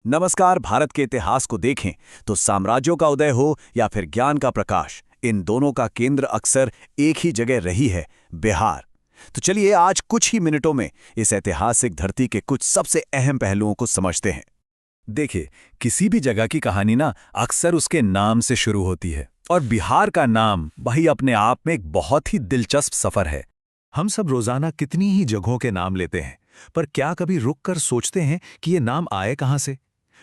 नमस्कार। भारत के इतिहास को देखें तो साम्राज्यों का उदय हो या फिर ज्ञान का प्रकाश, इन दोनों का केंद्र अक्सर एक ही जगह रही है, बिहार। तो चलिए आज कुछ ही मिनटों में इस ऐतिहासिक धरती के कुछ सबसे अहम पहलुओं को समझते हैं। देखिए, किसी भी जगह की कहानी ना अक्सर उसके नाम से शुरू होती है, और बिहार का नाम वही अपने आप में एक बहुत ही दिलचस्प सफर है। हम सब रोजाना कितनी ही जगहों के नाम लेते हैं, पर क्या कभी रुककर सोचते हैं कि ये नाम आए कहां से?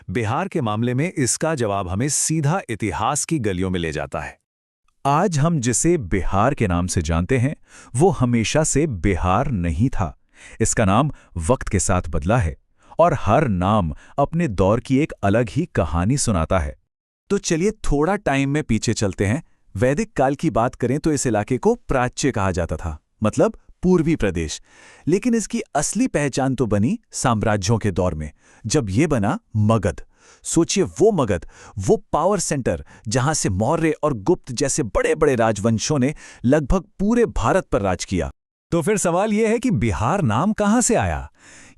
बिहार के मामले में इसका जवाब हमें सीधा इतिहास की गलियों में ले जाता है। आज हम जिसे बिहार के नाम से जानते हैं, वो हमेशा से बिहार नहीं था। इसका नाम वक्त के साथ बदला है, और हर नाम अपने दौर की एक अलग ही कहानी सुनाता है। तो चलिए थोड़ा टाइम में पीछे चलते हैं। वैदिक काल की बात करें तो इस इलाके को प्राच्य कहा जाता था, मतलब पूर्वी प्रदेश। लेकिन इसकी असली पहचान तो बनी साम्राज्यों के दौर में, जब ये बना मगध। सोचिए वो मगध, वो पावर सेंटर जहां से मौर्य और गुप्त जैसे बड़े बड़े राजवंशों ने लगभग पूरे भारत पर राज किया। तो फिर सवाल यह है कि बिहार नाम कहां से आया?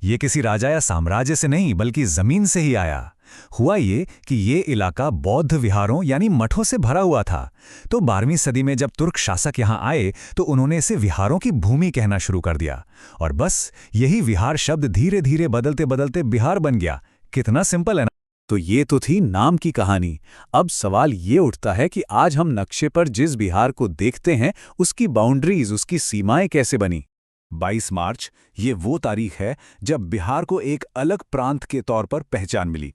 ये किसी राजा या साम्राज्य से नहीं, बल्कि जमीन से ही आया। हुआ ये कि ये इलाका बौद्ध विहारों यानी मठों से भरा हुआ था। तो 12वीं सदी में जब तुर्क शासक यहाँ आए तो उन्होंने इसे विहारों की भूमि कहना शुरू कर दिया, और बस यही विहार शब्द धीरे धीरे बदलते बदलते बिहार बन गया। कितना सिंपल है ना? तो ये तो थी नाम की कहानी। अब सवाल ये उठता है कि आज हम नक्शे पर जिस बिहार को देखते हैं, उसकी बाउंड्रीज, उसकी सीमाएं कैसे बनी? 22 मार्च ये वो तारीख है जब बिहार को एक अलग प्रांत के तौर पर पहचान मिली।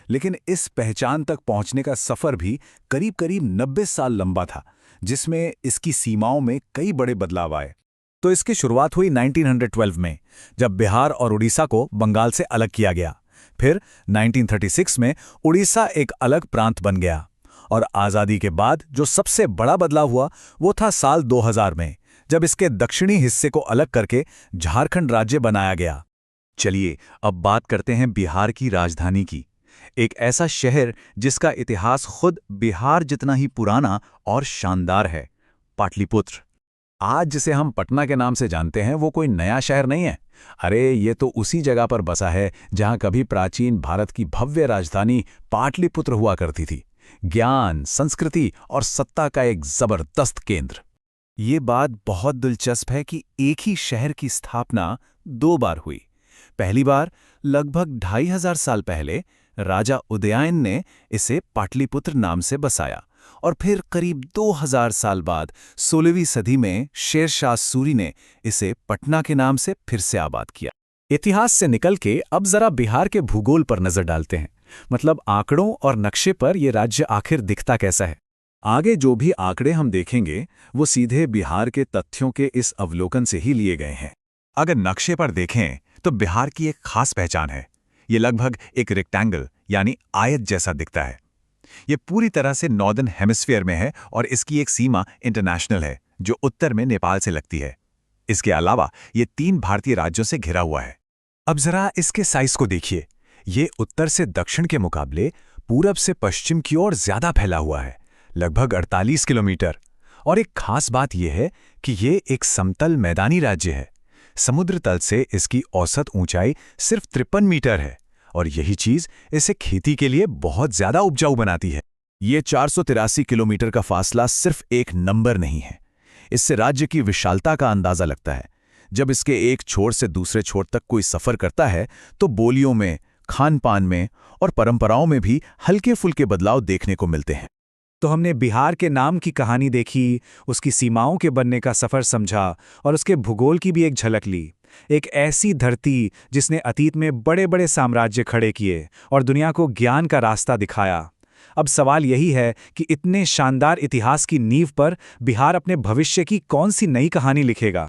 लेकिन इस पहचान तक पहुंचने का सफर भी करीब करीब 90 साल लंबा था, जिसमें इसकी सीमाओं में कई बड़े बदलाव आए। तो इसकी शुरुआत हुई 1912 में, जब बिहार और उड़ीसा को बंगाल से अलग किया गया। फिर 1936 में उड़ीसा एक अलग प्रांत बन गया, और आज़ादी के बाद जो सबसे बड़ा बदलाव हुआ वो था साल 2000 में, जब इसके दक्षिणी हिस्से को अलग करके झारखंड राज्य बनाया गया। चलिए अब बात करते हैं बिहार की राजधानी की। एक ऐसा शहर जिसका इतिहास खुद बिहार जितना ही पुराना और शानदार है, पाटलिपुत्र। आज जिसे हम पटना के नाम से जानते हैं, वो कोई नया शहर नहीं है। अरे ये तो उसी जगह पर बसा है जहां कभी प्राचीन भारत की भव्य राजधानी पाटलिपुत्र हुआ करती थी। ज्ञान, संस्कृति और सत्ता का एक जबरदस्त केंद्र। ये बात बहुत दिलचस्प है कि एक ही शहर की स्थापना 2 बार हुई। पहली बार लगभग 2500 साल पहले राजा उदयन ने इसे पाटलिपुत्र नाम से बसाया, और फिर करीब 2000 साल बाद 16वीं सदी में शेरशाह सूरी ने इसे पटना के नाम से फिर से आबाद किया। इतिहास से निकल के अब जरा बिहार के भूगोल पर नजर डालते हैं, मतलब आंकड़ों और नक्शे पर यह राज्य आखिर दिखता कैसा है। आगे जो भी आंकड़े हम देखेंगे वो सीधे बिहार के तथ्यों के इस अवलोकन से ही लिए गए हैं। अगर नक्शे पर देखें तो बिहार की एक खास पहचान है। ये लगभग एक रेक्टेंगल यानी आयत जैसा दिखता है। ये पूरी तरह से नॉर्दर्न हेमिस्फीयर में है, और इसकी एक सीमा इंटरनेशनल है जो उत्तर में नेपाल से लगती है। इसके अलावा ये 3 भारतीय राज्यों से घिरा हुआ है। अब जरा इसके साइज को देखिए। ये उत्तर से दक्षिण के मुकाबले पूरब से पश्चिम की ओर ज्यादा फैला हुआ है, लगभग 48 किलोमीटर। और एक खास बात यह है कि ये एक समतल मैदानी राज्य है। समुद्र तल से इसकी औसत ऊंचाई सिर्फ 53 मीटर है, और यही चीज इसे खेती के लिए बहुत ज्यादा उपजाऊ बनाती है। ये 483 किलोमीटर का फासला सिर्फ एक नंबर नहीं है। इससे राज्य की विशालता का अंदाजा लगता है। जब इसके एक छोर से दूसरे छोर तक कोई सफर करता है तो बोलियों में, खान पान में और परंपराओं में भी हल्के फुल्के बदलाव देखने को मिलते हैं। तो हमने बिहार के नाम की कहानी देखी, उसकी सीमाओं के बनने का सफर समझा, और उसके भूगोल की भी एक झलक ली। एक ऐसी धरती जिसने अतीत में बड़े बड़े साम्राज्य खड़े किए और दुनिया को ज्ञान का रास्ता दिखाया। अब सवाल यही है कि इतने शानदार इतिहास की नींव पर बिहार अपने भविष्य की कौन सी नई कहानी लिखेगा।